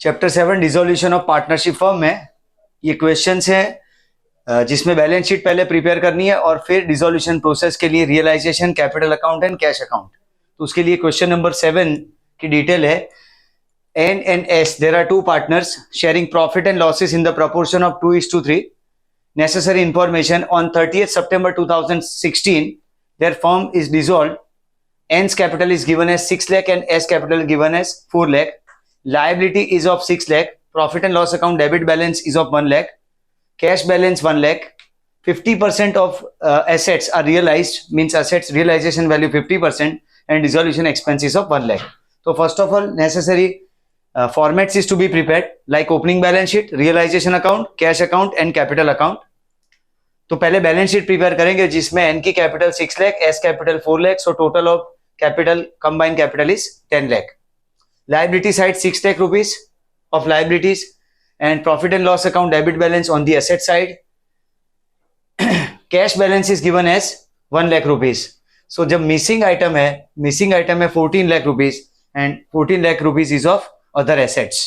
Chapter 7 dissolution of partnership firm में ये questions है जिसमें बैलेंस शीट पहले प्रिपेयर करनी है और फिर डिसोल्यूशन प्रोसेस के लिए realisation, capital account and cash account. तो उसके लिए क्वेश्चन नंबर 7 की डिटेल है N and S. There are two partners sharing profit and losses in the proportion of 2:3. Necessary information: on 30th September 2016, their firm is dissolved. N's capital is given as 6 lakh and S capital given as 4 lakh. Liability is of 6 lakh. Profit and loss account debit balance is of 1 lakh. Cash balance 1 lakh. 50% of assets are realized, means assets realization value 50% and dissolution expenses of 1 lakh. So first of all, necessary formats is to be prepared like opening balance sheet, realization account, cash account and capital account. तो पहले balance sheet prepare करेंगे जिसमें N की capital 6 lakh, S capital 4 lakh, so total of capital combined capital is 10 lakh. Liability side 6 lakh rupees of liabilities and profit and loss account debit balance on the asset side. Cash balance is given as 1 lakh rupees. So जब missing item है 14 lakh rupees and 14 lakh rupees is of other assets.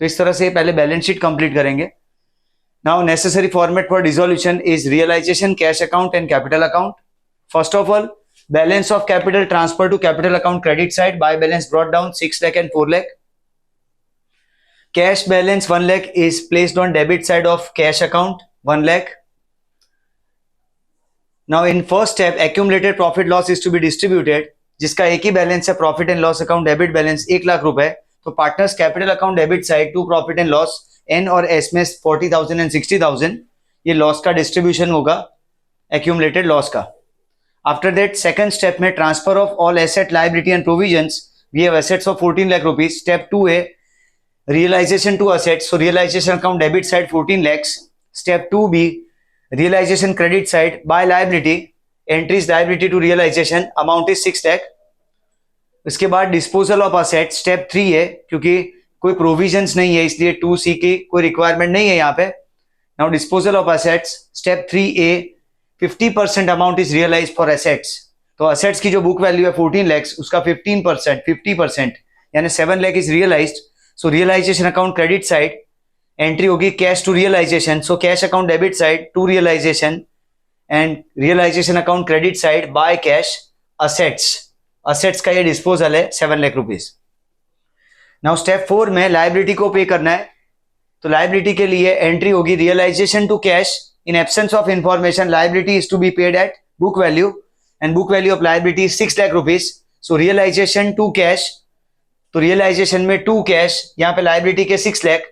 तो इस तरह से पहले balance sheet complete करेंगे. Now necessary format for dissolution is realization, cash account and capital account. First of all, balance of capital transfer to capital account credit side, by balance brought down 6 lakh and 4 lakh. Cash balance 1 lakh is placed on debit side of cash account 1 lakh. Now in first step, accumulated profit loss is to be distributed, जिसका एक ही balance है profit and loss account debit balance 1 lakh रुपए. तो partners capital account debit side to profit and loss N और S में 40,000 and 60,000 ये loss का डिस्ट्रीब्यूशन होगा एक्यूमुलेटेड लॉस का. आफ्टर दैट सेकंड स्टेप में transfer of all asset, liability and provisions. We have assets of 14 lakh rupees. Step 2 है realisation to assets. So realisation account debit side 14 lakhs. Step 2B realisation credit side by liability, entries liability to realisation, amount is 6 lakh. इसके बाद disposal of asset step 3 है, क्योंकि कोई provisions नहीं है इसलिए 2C की कोई रिक्वायरमेंट नहीं है यहाँ पे. Now disposal of assets step 3A, 50% amount is realise for assets. तो असेट्स की जो बुक वैल्यू है 14 lakhs, उसका 50% यानी 7 lakh is realised. So realisation account credit side entry होगी cash to realisation. So cash account debit side to realisation and realisation account credit side by cash assets का ये disposal है 7 lakh rupees. Now step 4 में liability को पे करना है. तो लायबिलिटी के लिए एंट्री होगी realisation to cash. In absence of information, liability is to be paid at book value and book value of liability is 6 lakh rupees. So realisation to cash, तो रियलाइजेशन में टू कैश, यहाँ पे liability के 6 लाख,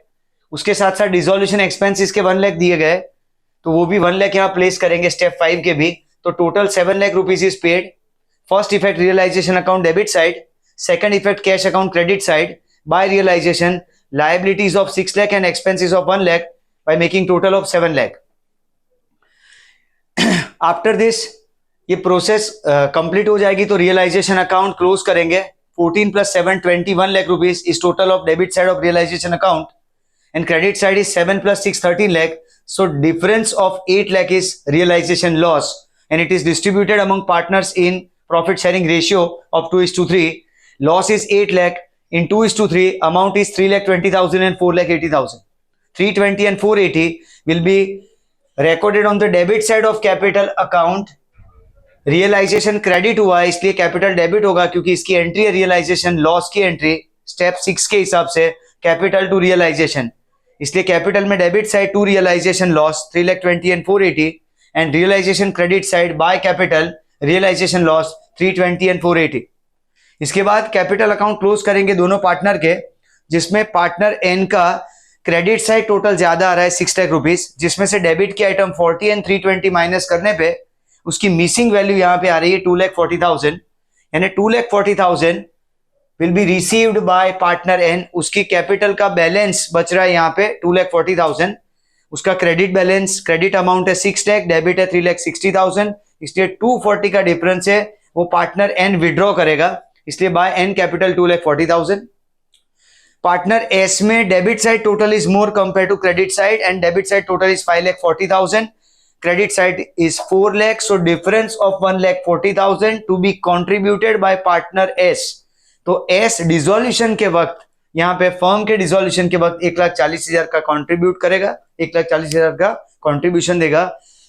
उसके साथ साथ dissolution expenses के 1 लाख दिए गए, तो वो भी 1 लाख यहाँ प्लेस करेंगे स्टेप 5 के भी. तो total 7 lakh rupees is paid. First effect realisation account debit side, second effect cash account credit side. By realisation liabilities of 6 lakh and expenses of 1 lakh by making total of 7 lakh. After this ये process complete हो जाएगी तो realisation account close करेंगे. 14 plus 7 21 lakh rupees is total of debit side of realization account and credit side is 7 plus 6 13 lakh. So difference of 8 lakh is realization loss and it is distributed among partners in profit sharing ratio of 2:3. Loss is 8 lakh in 2:3. Amount is 3,20,000 and 4,80,000. 320 and 480 will be recorded on the debit side of capital account. Realisation credit हुआ है इसलिए capital debit होगा, क्योंकि इसकी entry है realisation loss की entry step 6 के हिसाब से कैपिटल टू रियलाइजेशन, इसलिए कैपिटल में debit side to realisation loss 3,20 and 480 and realisation credit side by capital realisation loss 320 and 480. इसके बाद कैपिटल अकाउंट क्लोज करेंगे दोनों पार्टनर के, जिसमें पार्टनर एन का क्रेडिट साइड टोटल ज्यादा आ रहा है 6 लाख रुपीज, जिसमें से डेबिट के आइटम 40 and 320 माइनस करने पे उसकी मिसिंग वैल्यू यहाँ पे आ रही है 2,40,000. यानी 2,40,000 will be received by partner N. उसकी कैपिटल का बैलेंस बच रहा है यहाँ पे 2,40,000. उसका क्रेडिट बैलेंस, क्रेडिट अमाउंट है 6 लाख, डेबिट है 3,60,000, इसलिए 240 का डिफरेंस है वो पार्टनर एन विड्रॉ करेगा, इसलिए by N capital 2,40,000. Partner S में debit side total is more compare to credit side and debit side total is 5,40,000. credit side is 4 lakh, so difference of 1,40,000 to be contributed by partner S. तो S dissolution के वक्त यहाँ पे firm के dissolution के वक्त 1,40,000 का contribute करेगा, 1,40,000 का कंट्रीब्यूशन देगा।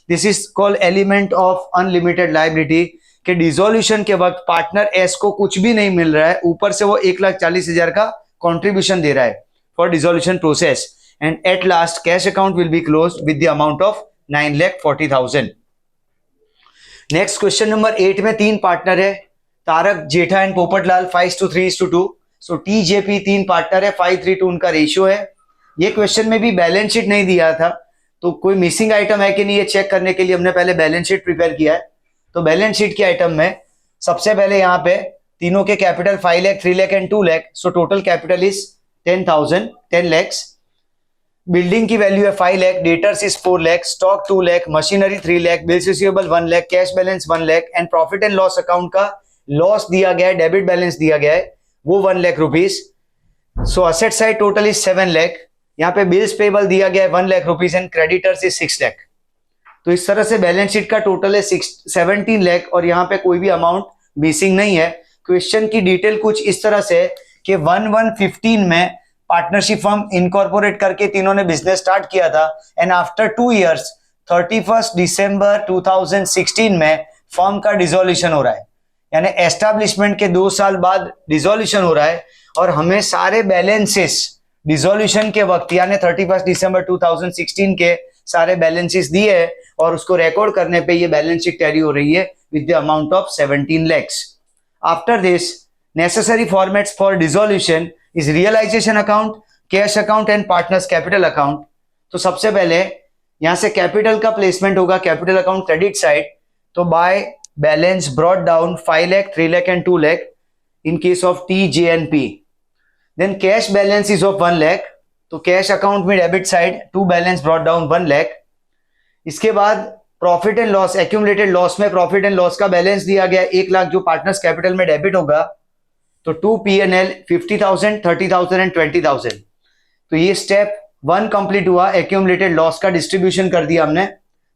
This is called element of unlimited liability के डिसोल्यूशन के वक्त पार्टनर एस को कुछ भी नहीं मिल रहा है, ऊपर से वो 1,40,000 का कंट्रीब्यूशन दे रहा है for dissolution process, and at last cash account will be closed with the amount of 9,40,000। Next question number 8 में 3 पार्टनर है, तारक, जेठा एंड पोपटलाल, 5:3:2। सो टीजेपी 3 पार्टनर है, 5:3 उनका रेशियो है। ये क्वेश्चन में भी बैलेंस शीट नहीं दिया था, तो कोई मिसिंग आइटम है कि नहीं ये चेक करने के लिए हमने पहले बैलेंस शीट प्रिपेयर किया है। तो बैलेंस शीट के आइटम में सबसे पहले यहाँ पे तीनों के capital 5 lakh, 3 lakh and 2 lakh. So total capital is 10 lakh. Building की वैल्यू है 5 lakh, debtors is 4 lakh, stock 2 lakh, machinery 3 lakh, bills receivable 1 lakh, cash balance 1 lakh and profit and loss account का लॉस दिया गया है, डेबिट बैलेंस दिया गया है वो 1 lakh rupees. So asset side total is 7 lakh, यहाँ पे बिल्स पेबल दिया गया है 1 lakh rupees and creditors is 6 lakh. तो इस तरह से बैलेंस शीट का टोटल है 17 लाख और यहाँ पे कोई भी अमाउंट मिसिंग नहीं है। क्वेश्चन की डिटेल कुछ इस तरह से कि 1115 में पार्टनरशिप फर्म इनकॉर्पोरेट करके तीनों ने बिजनेस स्टार्ट किया था, एंड आफ्टर 2 इयर्स 31 दिसंबर 2016 में फर्म का डिसोल्यूशन हो रहा है, यानी एस्टैब्लिशमेंट के 2 साल बाद डिसोल्यूशन हो रहा है। और हमें सारे बैलेंसेस डिसोल्यूशन के वक्त यानी 31 दिसंबर 2016 के सारे बैलेंसेस दिए है और उसको रिकॉर्ड करने पे ये बैलेंस शीट टैली हो रही है with the amount of 17 lakhs। After this necessary formats for dissolution is realisation account, cash account and partners capital account. तो सबसे पहले यहां से कैपिटल का प्लेसमेंट होगा कैपिटल अकाउंट क्रेडिट साइड, तो by balance brought down 5 lakh, 3 lakh and 2 lakh in case of T, J and P. Then cash balance is of 1 lakh, तो cash account में debit side to balance brought down 1 lakh. इसके बाद profit and loss, accumulated loss में profit and loss का balance दिया गया 1 लाख जो partners capital में डेबिट होगा, तो टू P&L 50,000, 30,000 एंड 20,000। तो ये स्टेप 1 कंप्लीट हुआ, एक्यूमुलेटेड लॉस का डिस्ट्रीब्यूशन कर दिया हमने,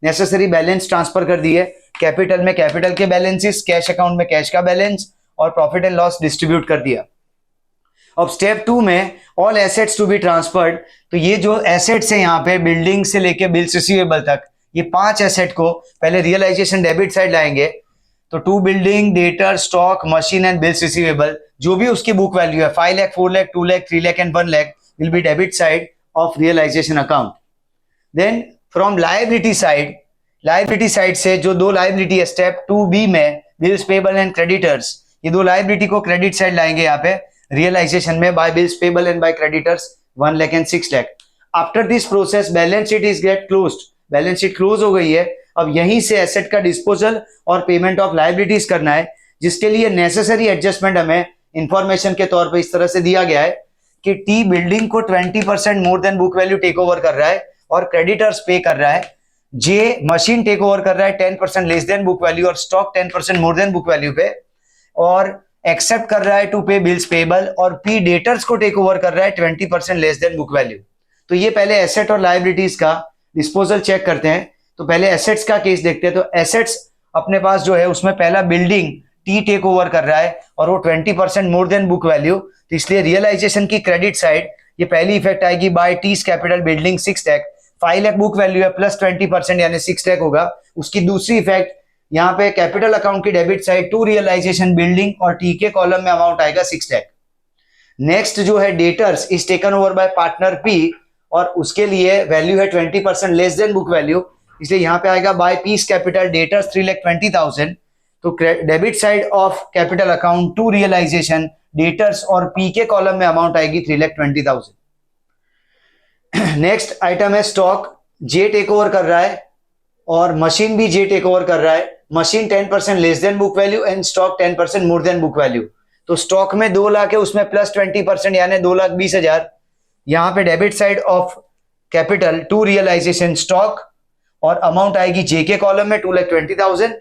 नेसेसरी बैलेंस ट्रांसफर कर दिए, कैपिटल में कैपिटल के बैलेंसेस, कैश अकाउंट में कैश का बैलेंस और प्रॉफिट एंड लॉस डिस्ट्रीब्यूट कर दिया। अब स्टेप 2 में all assets to be transferred, तो ये जो एसेट्स है यहाँ पे बिल्डिंग से लेके बिल्स रिसीवेबल तक, ये 5 एसेट को पहले रियलाइजेशन डेबिट साइड लाएंगे। तो to building, debtor, stock, machine and bills receivable, जो भी उसकी बुक वैल्यू है 5 lakh, 4 lakh, 2 lakh, 3 lakh and 1 lakh will be debit side of realisation account. Then from liability side से जो 2 लायबिलिटी है स्टेप 2B में बिल्स पेबल एंड क्रेडिटर्स, ये 2 लायबिलिटी को क्रेडिट साइड लाएंगे यहाँ पे रियलाइजेशन में by bills payable and by creditors 1 lakh and 6 lakh. After this process balance sheet is get closed, balance sheet close हो गई है। अब यहीं से एसेट का डिस्पोजल और पेमेंट ऑफ लायबिलिटीज करना है, जिसके लिए नेसेसरी एडजस्टमेंट हमें इंफॉर्मेशन के तौर पे इस तरह से दिया गया है कि टी बिल्डिंग को 20% more than book value take over कर रहा है और क्रेडिटर्स पे कर रहा है, जे मशीन टेक ओवर कर रहा है 10% लेस देन बुक वैल्यू और स्टॉक 10% मोर देन बुक वैल्यू पे, और एक्सेप्ट कर रहा है टू पे बिल्स पेबल, और पी डेटर्स को टेक ओवर कर रहा है 20% लेस देन बुक वैल्यू। तो ये पहले एसेट और लायबिलिटीज का डिस्पोजल चेक करते हैं। तो पहले एसेट्स का केस देखते हैं। तो एसेट्स अपने पास जो है उसमें पहला बिल्डिंग टी टेक ओवर कर रहा है और वो 20% मोर देन बुक वैल्यू, तो इसलिए रियलाइजेशन की क्रेडिट साइड ये पहली इफेक्ट आएगी by T's capital building 6 lakh, 5 lakh book value है प्लस 20% यानी 6 लाख होगा। उसकी दूसरी इफेक्ट यहाँ पे कैपिटल अकाउंट की debit side to realisation building और टी के कॉलम में अमाउंट आएगा 6 लाख। नेक्स्ट जो है debtors is taken over by partner P और उसके लिए वैल्यू है 20% लेस देन बुक वैल्यू, इसलिए यहाँ पे आएगा बाय पीस कैपिटल डेटर्स 3,20,000। तो debit side of capital account to realisation debtors और पी के कॉलम में अमाउंट आएगी 3,20,000। नेक्स्ट आइटम है स्टॉक, जे टेक ओवर कर रहा है और मशीन भी जे टेक ओवर कर रहा है। Machine 10% less than book value and stock 10% more than book value. तो स्टॉक में 2 लाख है, उसमें प्लस 20% यानी 2,20,000। यहाँ पे debit side of capital to realisation stock और अमाउंट आएगी जे के कॉलम में 2,20,000,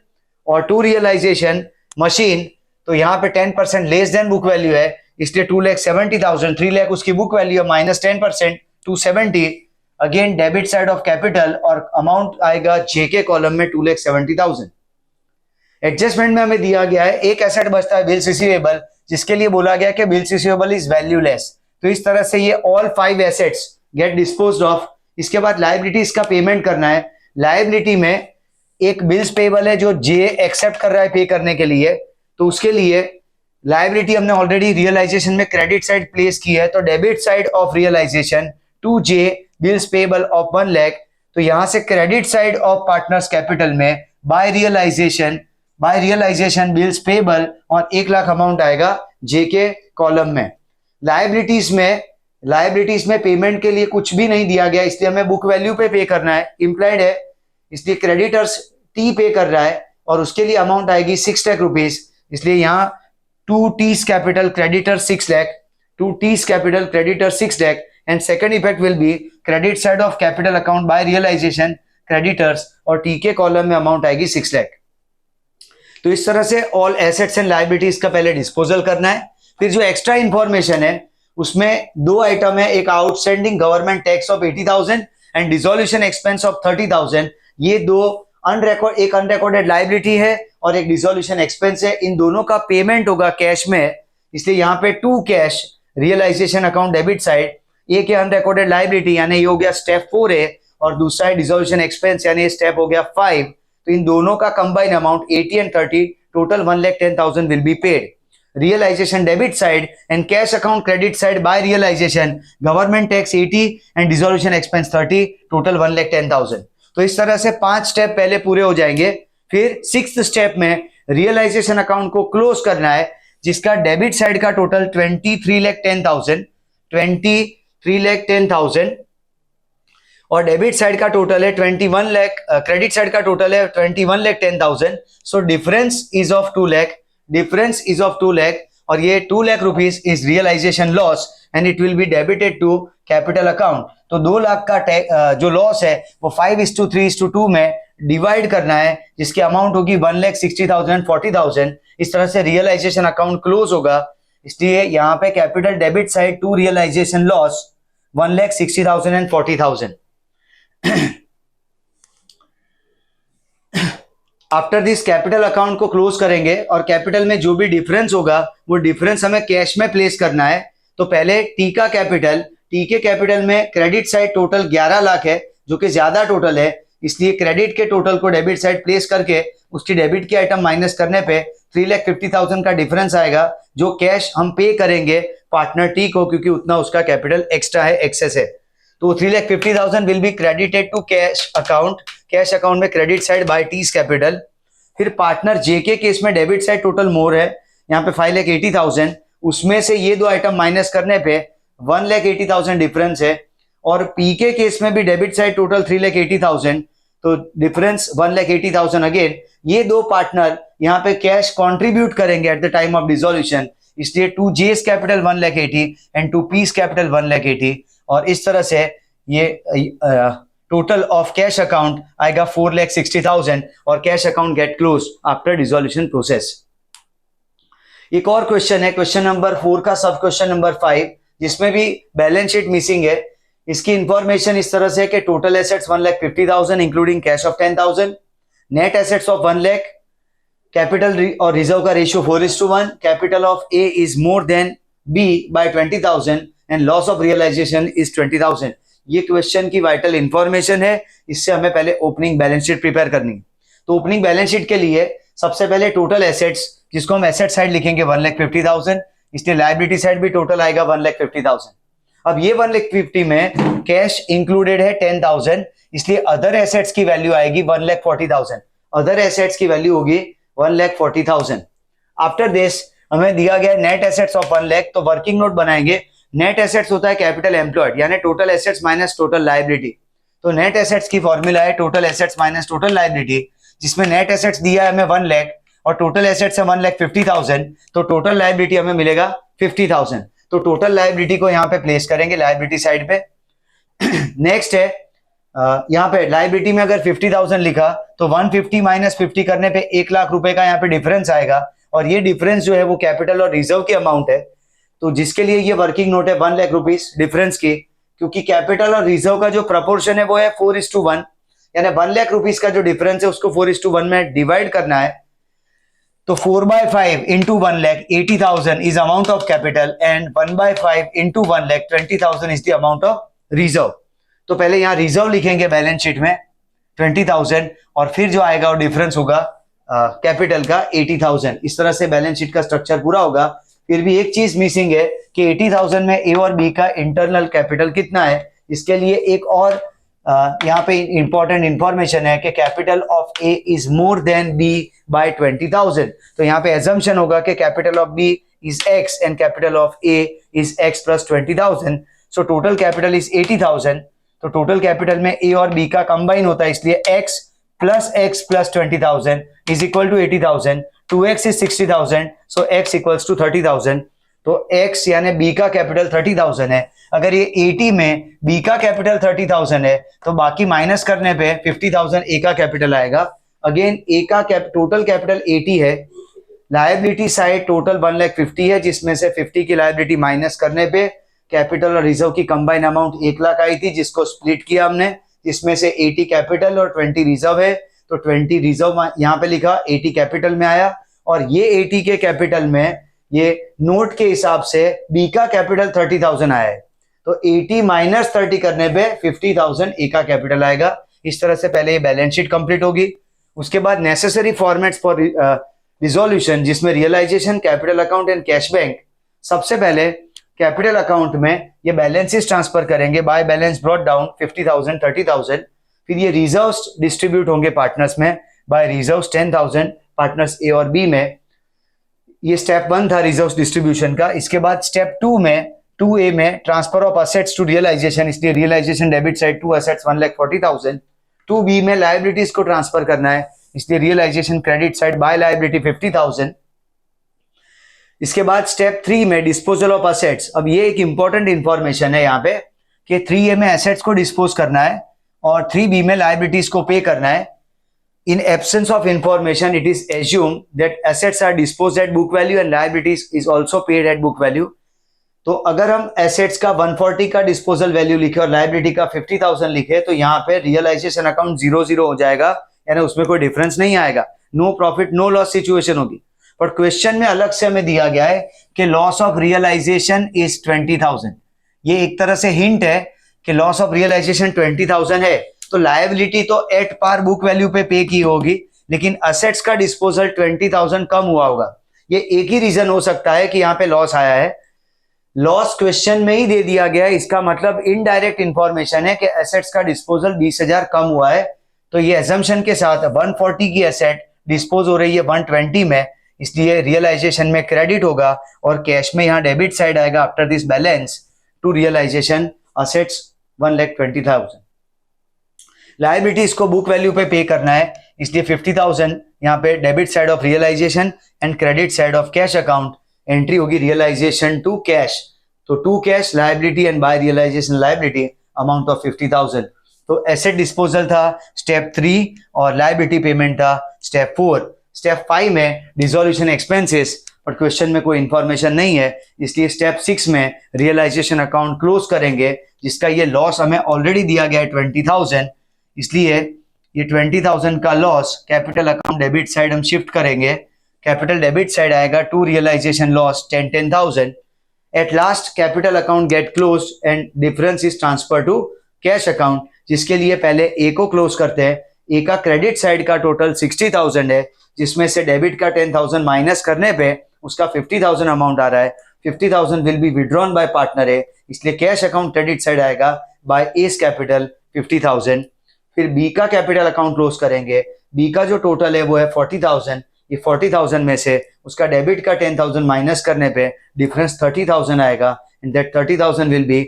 और टू रियलाइजेशन मशीन तो यहाँ पे 10% लेस देन बुक वैल्यू है इसलिए 2,70,000, 3 लाख उसकी बुक वैल्यू है minus 10% 270, again debit side of capital और अमाउंट आएगा जे के कॉलम में 2,70,000। एडजस्टमेंट में हमें दिया गया है एक एसेट बचता है बिल्स रिसीवेबल, जिसके लिए बोला गया कि बिल्स रिसीवेबल इज वैल्यूलेस, तो इस तरह से ये all 5 assets get disposed of. इसके बाद लायबिलिटीज का पेमेंट करना है। लायबिलिटी में एक बिल्स पेबल है जो जे एक्सेप्ट कर रहा है पे करने के लिए, तो उसके लिए लायबिलिटी हमने ऑलरेडी रियलाइजेशन में क्रेडिट साइड प्लेस की है, तो debit side of realisation to J bills payable of 1 lakh. तो यहां से credit side of partners capital में बाय रियलाइजेशन बिल्स पेबल और 1 लाख अमाउंट आएगा जे के कॉलम में। लायबिलिटीज में पेमेंट के लिए कुछ भी नहीं दिया गया, इसलिए हमें बुक वैल्यू पे करना है, इम्प्लाइड है, इसलिए क्रेडिटर्स टी पे कर रहा है और उसके लिए अमाउंट आएगी 6 लाख रुपीज, इसलिए यहाँ 2 T's capital creditor 6 lakh, 2 T's capital creditor 6 lakh and second effect will be credit side of capital account by realisation creditors और टी के कॉलम में अमाउंट आएगी 6 लाख। तो इस तरह से ऑल एसेट्स एंड लायबिलिटीज का पहले डिस्पोजल करना है। फिर जो एक्स्ट्रा इंफॉर्मेशन है उसमें 2 आइटम है, एक outstanding government tax of 80,000 and dissolution expense of 30,000। ये दो एक अनरिकॉर्डेड लायबिलिटी है और एक डिसोल्यूशन एक्सपेंस है, इन दोनों का पेमेंट होगा कैश में, इसलिए यहाँ पे 2 cash realisation account debit side, एक है अनरिकॉर्डेड लायबिलिटी यानी ये हो गया स्टेप 4 है और दूसरा है डिसोल्यूशन एक्सपेंस यानी स्टेप हो गया 5। तो इन दोनों का combine amount 80 and 30 total 1,10,000 will be paid. Realisation debit side and cash account credit side by realisation government tax 80 and dissolution expense 30 total 1,10,000। तो इस तरह से 5 स्टेप पहले पूरे हो जाएंगे। फिर 6th स्टेप में रियलाइजेशन अकाउंट को क्लोज करना है, जिसका डेबिट साइड का टोटल 23,10,000 और डेबिट साइड का टोटल है 21 लाख, क्रेडिट साइड का टोटल है 21,10,000। So difference is of 2 lakh और ये 2 lakh rupees is realisation loss and it will be debited to capital account. तो 2 लाख का जो लॉस है वो 5:3:2 में डिवाइड करना है, जिसकी अमाउंट होगी 1,60,000 40,000। इस तरह से रियलाइजेशन अकाउंट क्लोज होगा, इसलिए यहाँ पे capital debit side to realisation loss 1,60,000 and 40,000। After this capital account को क्लोज करेंगे और कैपिटल में जो भी डिफरेंस होगा वो डिफरेंस हमें कैश में प्लेस करना है। तो पहले टी के कैपिटल में क्रेडिट साइड टोटल 11 लाख है जो कि ज्यादा टोटल है, इसलिए क्रेडिट के टोटल को डेबिट साइड प्लेस करके उसकी डेबिट की आइटम माइनस करने पे 3,50,000 का डिफरेंस आएगा, जो कैश हम पे करेंगे पार्टनर टी को क्योंकि उतना उसका कैपिटल एक्स्ट्रा है, एक्सेस है। तो 3,50,000 will be credited to cash account में credit side by T's capital. फिर पार्टनर जे के केस में डेबिट साइड टोटल मोर है, यहाँ पे 5,80,000, उसमें से ये दो आइटम माइनस करने पे 1,80,000 डिफरेंस है। और पी के केस में भी डेबिट साइड टोटल 3,80,000, तो डिफरेंस 1,80,000 अगेन। ये दो पार्टनर यहाँ पे कैश कंट्रीब्यूट करेंगे at the time of dissolution, इसलिए टू जेस capital 1,80,000 and to piece capital 1,80,000 और इस तरह से ये टोटल ऑफ कैश अकाउंट आएगा 4,60,000 और cash account get close after dissolution process. एक और क्वेश्चन है, क्वेश्चन नंबर 4 का सब क्वेश्चन नंबर 5, जिसमें भी बैलेंस शीट मिसिंग है। इसकी इंफॉर्मेशन इस तरह से कि total assets 1,50,000 including cash of 10,000, net assets of 1 lakh, capital और रिजर्व का ratio 4:1, capital of A is more than B by 20,000 and loss of realisation is 20,000। ये क्वेश्चन की वाइटल इंफॉर्मेशन है, इससे हमें पहले ओपनिंग बैलेंस शीट प्रिपेयर करनी है। तो ओपनिंग बैलेंस शीट के लिए सबसे पहले टोटल एसेट्स, जिसको हम एसेट साइड लिखेंगे 1,50,000, इसलिए लायबिलिटी साइड भी टोटल आएगा 1,50,000। अब ये 1,50,000 में कैश इंक्लूडेड है 10,000, इसलिए अदर एसेट्स की वैल्यू आएगी 1,40,000। अदर एसेट्स की वैल्यू होगी 1,40,000। आफ्टर दिस हमें दिया गया नेट एसेट्स ऑफ 1 लाख, तो वर्किंग नोट बनाएंगे। नेट एसेट्स होता है कैपिटल एम्प्लॉयड यानी total assets minus total liability. तो नेट एसेट्स की फॉर्मूला है total assets minus total liability, जिसमें नेट एसेट्स दिया है हमें 1 लाख और टोटल एसेट्स है 1,50,000, तो टोटल लायबिलिटी हमें मिलेगा 50,000। तो टोटल लायबिलिटी को यहाँ पे प्लेस करेंगे लायबिलिटी साइड पे। नेक्स्ट है यहाँ पे लायबिलिटी में अगर 50,000 लिखा तो 150 माइनस 50 करने पे 1 लाख रुपए का यहाँ पे डिफरेंस आएगा और ये डिफरेंस जो है वो कैपिटल और रिजर्व की अमाउंट है, तो जिसके लिए ये वर्किंग नोट है 1 लाख रुपीस डिफरेंस की, क्योंकि कैपिटल और रिजर्व का जो प्रपोर्शन है वो है 4:1, यानी 1 लाख रुपीस का जो डिफरेंस है उसको 4:1 में डिवाइड करना है। तो 4/5 into 1 lakh 80,000 is amount of capital and 1/5 into 1 lakh 20,000 is the amount of reserve. तो पहले यहाँ रिजर्व लिखेंगे बैलेंस शीट में 20,000 और फिर जो आएगा वो डिफरेंस होगा कैपिटल का 80,000. इस तरह से बैलेंस शीट का स्ट्रक्चर पूरा होगा. फिर भी एक चीज मिसिंग है कि 80,000 में ए और बी का इंटरनल कैपिटल कितना है. इसके लिए एक और यहाँ पे इंपॉर्टेंट इंफॉर्मेशन है कि capital of A is more than B by 20,000. तो यहाँ पे एजम्पशन होगा कि capital of B is X and capital of A is X plus 20,000. So total capital is 80,000. तो टोटल कैपिटल में ए और बी का कंबाइन होता है, इसलिए x plus 20,000 is equal to 80,000. 2x is 60,000, so x equals to 30,000. तो x यानी b का कैपिटल 30,000 है. अगर ये 80 में b का कैपिटल 30,000 है तो बाकी माइनस करने पे 50,000 a का कैपिटल आएगा. अगेन a का टोटल कैपिटल 80 है. लायबिलिटी साइड टोटल 1,50,000 है, जिसमें से 50 की लायबिलिटी माइनस करने पे कैपिटल और रिजर्व की कंबाइन अमाउंट 1 लाख आई थी, जिसको स्प्लिट किया हमने, जिसमें से 80 कैपिटल और 20 रिजर्व है. तो 20 रिजर्व यहाँ पे लिखा, 80 कैपिटल में आया. और ये 80 के कैपिटल में ये नोट के हिसाब से बी का कैपिटल 30,000 आया है. तो 80 माइनस 30 करने पे 50,000 ए का कैपिटल आएगा. इस तरह से पहले ये बैलेंस शीट कंप्लीट होगी. उसके बाद नेसेसरी फॉर्मेट्स फॉर रिजोल्यूशन, जिसमें realisation, capital account and cash bank. सबसे पहले कैपिटल अकाउंट में ये बैलेंसेस ट्रांसफर करेंगे. By balance brought down 50,000 30,000. फिर ये रिजर्व्स डिस्ट्रीब्यूट होंगे पार्टनर्स में. बाय रिजर्व्स 10,000 पार्टनर्स ए और बी में. ये स्टेप 1 था रिजर्व्स डिस्ट्रीब्यूशन का. इसके बाद स्टेप 2A में transfer of assets to realisation, इसलिए realisation debit side to assets 1,40,000. 2B में लायबिलिटीज को ट्रांसफर करना है, इसलिए realisation credit side by liability 50,000. इसके बाद स्टेप 3 में डिस्पोजल ऑफ असेट्स. अब ये एक इंपॉर्टेंट इंफॉर्मेशन है यहाँ पे कि 3A में एसेट्स को डिस्पोज करना है और 3B में लायबिलिटीज को पे करना है. In absence of information, it is assumed that assets are disposed at book value and liabilities is also paid at book value. तो अगर हम एसेट्स का 140 का डिस्पोजल वैल्यू लिखे और लायबिलिटी का 50,000 लिखे तो यहाँ पे रियलाइजेशन अकाउंट 0 हो जाएगा, यानी उसमें कोई डिफरेंस नहीं आएगा. No profit no loss situation होगी. बट क्वेश्चन में अलग से हमें दिया गया है कि लॉस ऑफ रियलाइजेशन इज 20,000. ये एक तरह से हिंट है कि लॉस ऑफ रियलाइजेशन 20,000 है, तो लायबिलिटी तो एट पार बुक वैल्यू पे की होगी, लेकिन असेट्स का डिस्पोजल 20,000 कम हुआ होगा. ये एक ही रीजन हो सकता है कि यहाँ पे लॉस आया है. लॉस क्वेश्चन में ही दे दिया गया है, इसका मतलब इनडायरेक्ट इंफॉर्मेशन है कि एसेट्स का डिस्पोजल 20,000 कम हुआ है. तो ये एजम्पशन के साथ 140 की एसेट डिस्पोज हो रही है 120 में, इसलिए रियलाइजेशन में क्रेडिट होगा और कैश में यहाँ डेबिट साइड आएगा after this balance to realisation assets 1,20,000. Liabilities को बुक वैल्यू पे करना है, इसलिए 50,000 यहाँ पे debit side of realisation and credit side of cash account. Entry होगी रियलाइजेशन टू कैश, तो to cash liability and by realisation liability amount of 50,000. तो एसेट डिस्पोजल था स्टेप 3 और लायबिलिटी पेमेंट था स्टेप 4. स्टेप 5 में डिसोल्यूशन एक्सपेंसेस, पर question में कोई इंफॉर्मेशन नहीं है, इसलिए स्टेप 6 में रियलाइजेशन अकाउंट क्लोज करेंगे, जिसका ये लॉस हमें ऑलरेडी दिया गया है 20,000. इसलिए ये 20,000 का loss capital account debit side हम शिफ्ट करेंगे. कैपिटल डेबिट साइड आएगा to realisation loss 10,000. At last capital account get close and difference is transfer to cash account, जिसके लिए पहले ए को क्लोज करते हैं. ए का क्रेडिट साइड का टोटल 60,000 है, जिसमें से डेबिट का 10,000 माइनस करने पे उसका 50,000 अमाउंट आ रहा है. 50,000 will be withdrawn by partner A, इसलिए कैश अकाउंट क्रेडिट साइड आएगा बाय एस कैपिटल 50,000. फिर बी का कैपिटल अकाउंट क्लोज करेंगे. बी का जो टोटल है वो है 40,000. ये 40,000 में से उसका डेबिट का 10,000 माइनस करने पे डिफरेंस 30,000 आएगा, and that 30,000 will be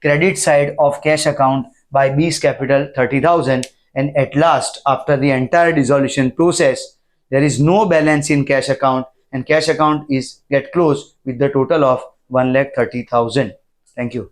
credit side of cash account by B's capital 30,000. And at last after the entire dissolution process there is no balance in cash account and cash account is get closed with the total of 1,30,000. Thank you.